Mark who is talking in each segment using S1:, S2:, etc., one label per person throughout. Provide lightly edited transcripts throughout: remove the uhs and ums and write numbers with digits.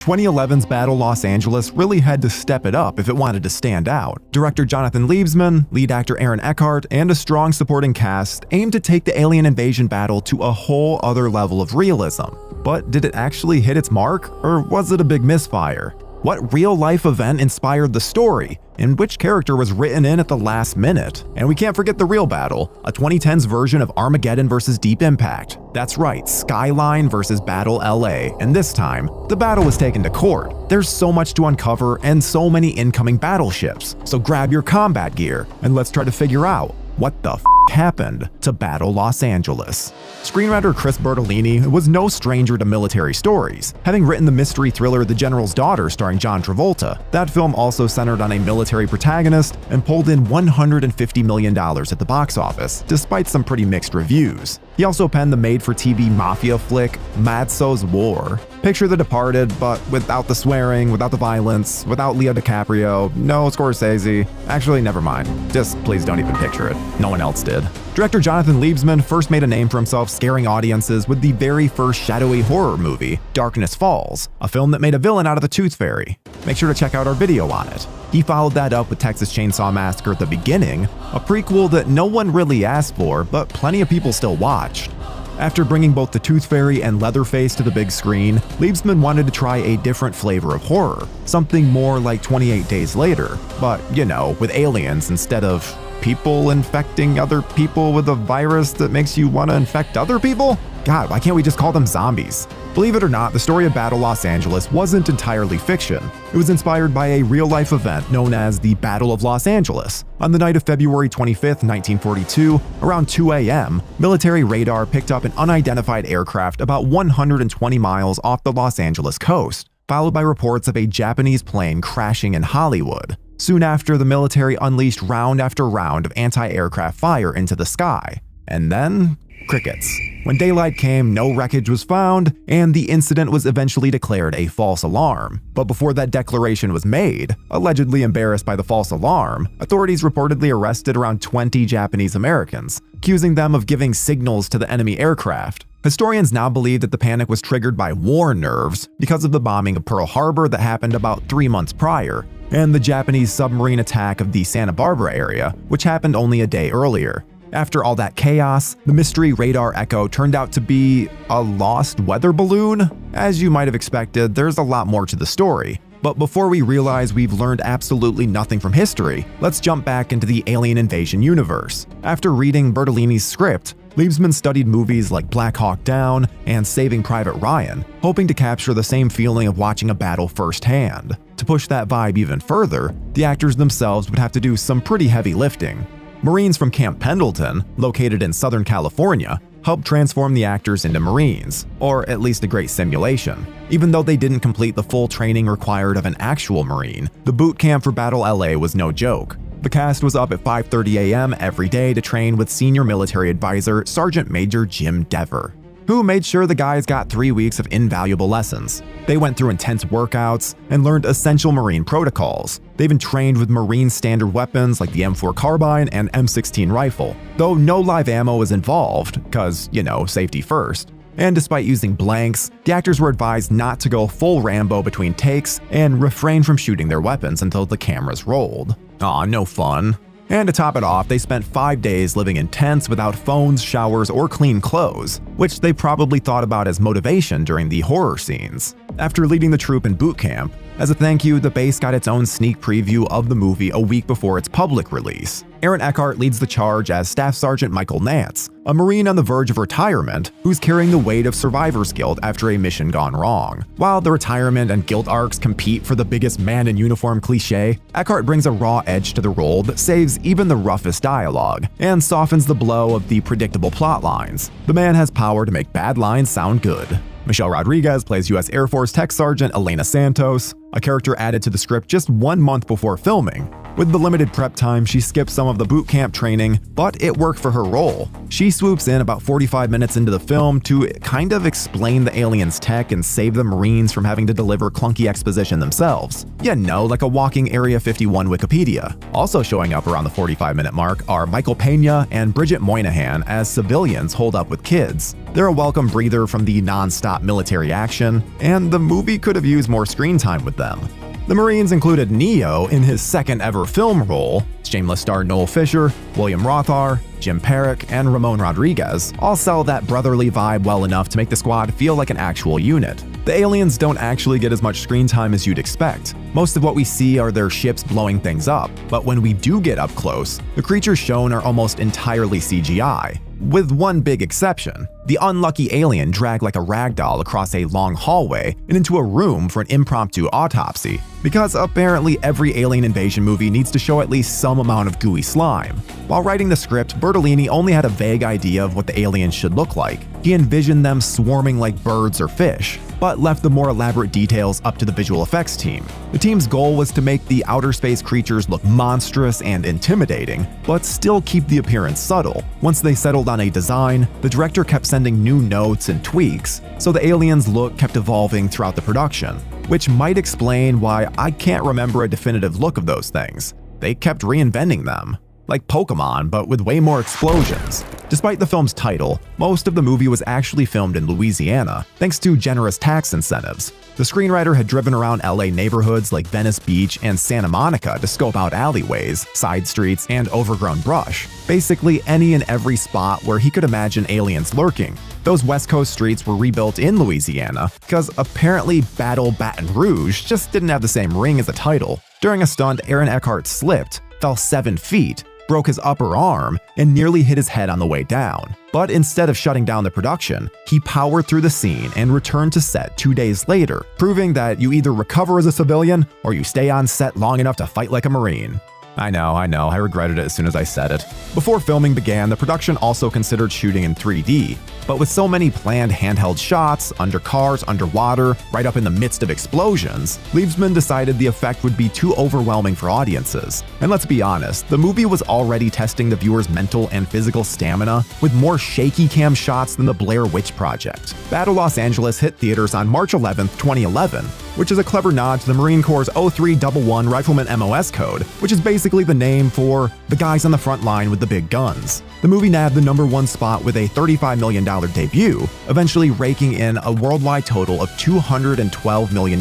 S1: 2011's Battle Los Angeles really had to step it up if it wanted to stand out. Director Jonathan Liebesman, lead actor Aaron Eckhart, and a strong supporting cast aimed to take the alien invasion battle to a whole other level of realism. But did it actually hit its mark, or was it a big misfire? What real-life event inspired the story, and which character was written in at the last minute? And we can't forget the real battle, a 2010s version of Armageddon vs. Deep Impact. That's right, Skyline vs. Battle LA, and this time, the battle was taken to court. There's so much to uncover and so many incoming battleships, so grab your combat gear, and let's try to figure out what the happened to Battle Los Angeles. Screenwriter Chris Bertolini was no stranger to military stories, having written the mystery thriller The General's Daughter starring John Travolta. That film also centered on a military protagonist and pulled in $150 million at the box office, despite some pretty mixed reviews. He also penned the made-for-TV mafia flick Mazzo's War. Picture The Departed, but without the swearing, without the violence, without Leo DiCaprio, no Scorsese. Actually, never mind. Just please don't even picture it. No one else did. Director Jonathan Liebesman first made a name for himself scaring audiences with the very first shadowy horror movie, Darkness Falls, a film that made a villain out of the Tooth Fairy. Make sure to check out our video on it. He followed that up with Texas Chainsaw Massacre at the Beginning, a prequel that no one really asked for, but plenty of people still watched. After bringing both the Tooth Fairy and Leatherface to the big screen, Liebesman wanted to try a different flavor of horror, something more like 28 Days Later, but, you know, with aliens instead of people infecting other people with a virus that makes you want to infect other people? God, why can't we just call them zombies? Believe it or not, the story of Battle Los Angeles wasn't entirely fiction. It was inspired by a real-life event known as the Battle of Los Angeles. On the night of February 25, 1942, around 2 a.m., military radar picked up an unidentified aircraft about 120 miles off the Los Angeles coast, followed by reports of a Japanese plane crashing in Hollywood. Soon after, the military unleashed round after round of anti-aircraft fire into the sky. And then, crickets. When daylight came, no wreckage was found, and the incident was eventually declared a false alarm. But before that declaration was made, allegedly embarrassed by the false alarm, authorities reportedly arrested around 20 Japanese Americans, accusing them of giving signals to the enemy aircraft. Historians now believe that the panic was triggered by war nerves because of the bombing of Pearl Harbor that happened about 3 months prior, and the Japanese submarine attack of the Santa Barbara area, which happened only a day earlier. After all that chaos, the mystery radar echo turned out to be a lost weather balloon. As you might have expected, there's a lot more to the story. But before we realize we've learned absolutely nothing from history, let's jump back into the alien invasion universe. After reading Bertolini's script, Liebesman studied movies like Black Hawk Down and Saving Private Ryan, hoping to capture the same feeling of watching a battle firsthand. To push that vibe even further, the actors themselves would have to do some pretty heavy lifting. Marines from Camp Pendleton, located in Southern California, helped transform the actors into Marines, or at least a great simulation. Even though they didn't complete the full training required of an actual Marine, the boot camp for Battle LA was no joke. The cast was up at 5:30 a.m. every day to train with senior military advisor Sergeant Major Jim Dever, who made sure the guys got 3 weeks of invaluable lessons. They went through intense workouts and learned essential Marine protocols. They even trained with Marine standard weapons like the M4 carbine and M16 rifle, though no live ammo was involved, cause, you know, safety first. And despite using blanks, the actors were advised not to go full Rambo between takes and refrain from shooting their weapons until the cameras rolled. Aw, no fun. And to top it off, they spent 5 days living in tents without phones, showers, or clean clothes, which they probably thought about as motivation during the horror scenes. After leading the troop in boot camp, as a thank you, the base got its own sneak preview of the movie a week before its public release. Aaron Eckhart leads the charge as Staff Sergeant Michael Nance, a Marine on the verge of retirement who's carrying the weight of survivor's guilt after a mission gone wrong. While the retirement and guilt arcs compete for the biggest man-in-uniform cliché, Eckhart brings a raw edge to the role that saves even the roughest dialogue and softens the blow of the predictable plot lines. The man has power to make bad lines sound good. Michelle Rodriguez plays U.S. Air Force Tech Sergeant Elena Santos. a character added to the script just 1 month before filming. With the limited prep time, she skipped some of the boot camp training, but it worked for her role. She swoops in about 45 minutes into the film to kind of explain the aliens' tech and save the Marines from having to deliver clunky exposition themselves. Yeah, no, like a walking Area 51 Wikipedia. Also showing up around the 45-minute mark are Michael Pena and Bridget Moynihan as civilians holed up with kids. They're a welcome breather from the non-stop military action, and the movie could have used more screen time with them. The Marines included Neo in his second ever film role. Shameless star Noel Fisher, William Rothar, Jim Perrick, and Ramon Rodriguez all sell that brotherly vibe well enough to make the squad feel like an actual unit. The aliens don't actually get as much screen time as you'd expect. Most of what we see are their ships blowing things up, but when we do get up close, the creatures shown are almost entirely CGI. With one big exception, the unlucky alien dragged like a ragdoll across a long hallway and into a room for an impromptu autopsy, because apparently every alien invasion movie needs to show at least some amount of gooey slime. While writing the script, Bertolini only had a vague idea of what the aliens should look like. He envisioned them swarming like birds or fish, but left the more elaborate details up to the visual effects team. The team's goal was to make the outer space creatures look monstrous and intimidating, but still keep the appearance subtle. Once they settled on a design, the director kept sending new notes and tweaks, so the aliens' look kept evolving throughout the production, which might explain why I can't remember a definitive look of those things. They kept reinventing them. Like Pokemon, but with way more explosions. Despite the film's title, most of the movie was actually filmed in Louisiana, thanks to generous tax incentives. The screenwriter had driven around LA neighborhoods like Venice Beach and Santa Monica to scope out alleyways, side streets, and overgrown brush. Basically any and every spot where he could imagine aliens lurking. Those West Coast streets were rebuilt in Louisiana because apparently Battle Baton Rouge just didn't have the same ring as the title. During a stunt, Aaron Eckhart slipped, fell 7 feet, broke his upper arm, and nearly hit his head on the way down. But instead of shutting down the production, he powered through the scene and returned to set 2 days later, proving that you either recover as a civilian or you stay on set long enough to fight like a Marine. I know, I regretted it as soon as I said it. Before filming began, the production also considered shooting in 3D, but with so many planned handheld shots, under cars, underwater, right up in the midst of explosions, Liebsman decided the effect would be too overwhelming for audiences. And let's be honest, the movie was already testing the viewer's mental and physical stamina with more shaky cam shots than the Blair Witch Project. Battle Los Angeles hit theaters on March 11, 2011, which is a clever nod to the Marine Corps' 0311 Rifleman MOS code, which is basically the name for the guys on the front line with the big guns. The movie nabbed the #1 spot with a $35 million debut, eventually raking in a worldwide total of $212 million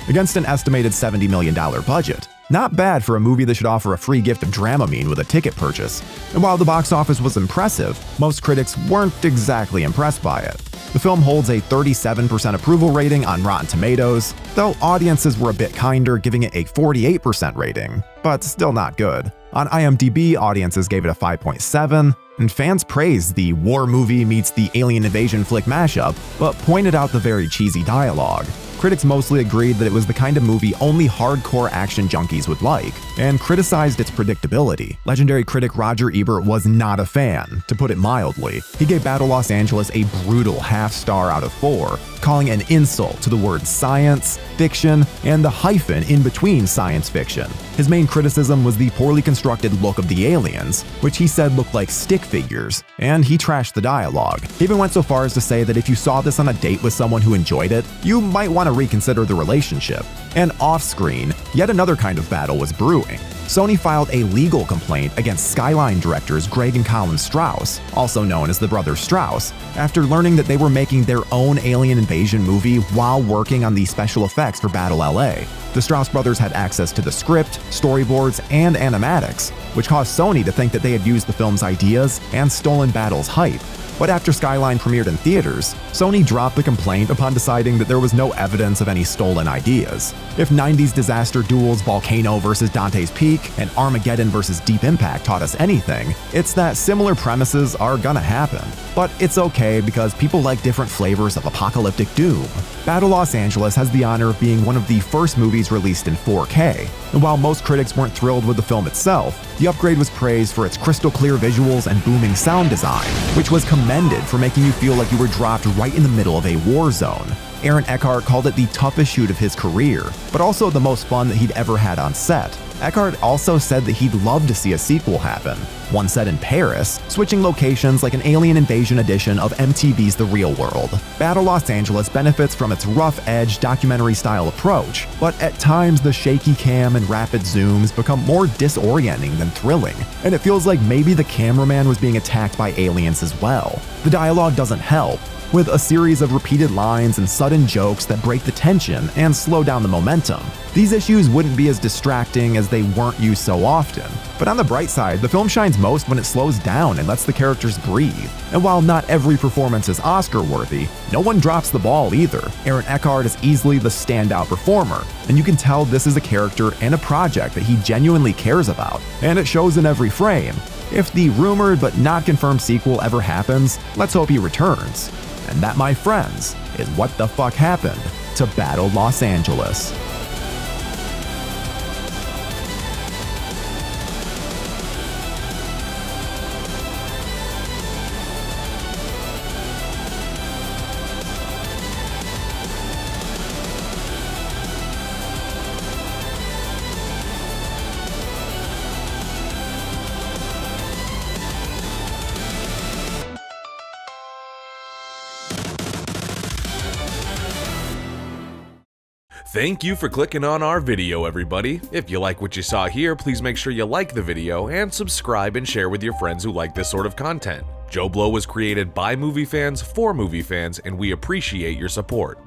S1: against an estimated $70 million budget. Not bad for a movie that should offer a free gift of Dramamine with a ticket purchase. And while the box office was impressive, most critics weren't exactly impressed by it. The film holds a 37% approval rating on Rotten Tomatoes, though audiences were a bit kinder, giving it a 48% rating, but still not good. On IMDb, audiences gave it a 5.7, and fans praised the war movie meets the alien invasion flick mashup, but pointed out the very cheesy dialogue. Critics mostly agreed that it was the kind of movie only hardcore action junkies would like, and criticized its predictability. Legendary critic Roger Ebert was not a fan, to put it mildly. He gave Battle Los Angeles a brutal half-star out of 4, calling it an insult to the words science, fiction, and the hyphen in between science fiction. His main criticism was the poorly constructed look of the aliens, which he said looked like stick figures, and he trashed the dialogue. He even went so far as to say that if you saw this on a date with someone who enjoyed it, you might want to reconsider the relationship. And off-screen, yet another kind of battle was brewing. Sony filed a legal complaint against Skyline directors Greg and Colin Strauss, also known as the brothers Strauss, after learning that they were making their own alien invasion movie while working on the special effects for Battle LA. The Strauss brothers had access to the script, storyboards, and animatics, which caused Sony to think that they had used the film's ideas and stolen Battle's hype. But after Skyline premiered in theaters, Sony dropped the complaint upon deciding that there was no evidence of any stolen ideas. If 90s disaster duels Volcano vs. Dante's Peak and Armageddon vs. Deep Impact taught us anything, it's that similar premises are gonna happen. But it's okay because people like different flavors of apocalyptic doom. Battle Los Angeles has the honor of being one of the first movies released in 4K, and while most critics weren't thrilled with the film itself, the upgrade was praised for its crystal clear visuals and booming sound design, which was commended for making you feel like you were dropped right in the middle of a war zone. Aaron Eckhart called it the toughest shoot of his career, but also the most fun that he'd ever had on set. Eckhart also said that he'd love to see a sequel happen, one set in Paris, switching locations like an alien invasion edition of MTV's The Real World. Battle Los Angeles benefits from its rough-edge documentary-style approach, but at times the shaky cam and rapid zooms become more disorienting than thrilling, and it feels like maybe the cameraman was being attacked by aliens as well. The dialogue doesn't help, with a series of repeated lines and sudden jokes that break the tension and slow down the momentum. These issues wouldn't be as distracting as they weren't used so often. But on the bright side, the film shines most when it slows down and lets the characters breathe. And while not every performance is Oscar-worthy, no one drops the ball either. Aaron Eckhart is easily the standout performer, and you can tell this is a character and a project that he genuinely cares about, and it shows in every frame. If the rumored but not confirmed sequel ever happens, let's hope he returns. And that, my friends, is what the fuck happened to Battle Los Angeles.
S2: Thank you for clicking on our video, everybody. If you like what you saw here, please make sure you like the video and subscribe and share with your friends who like this sort of content. JoBlo was created by movie fans for movie fans, and we appreciate your support.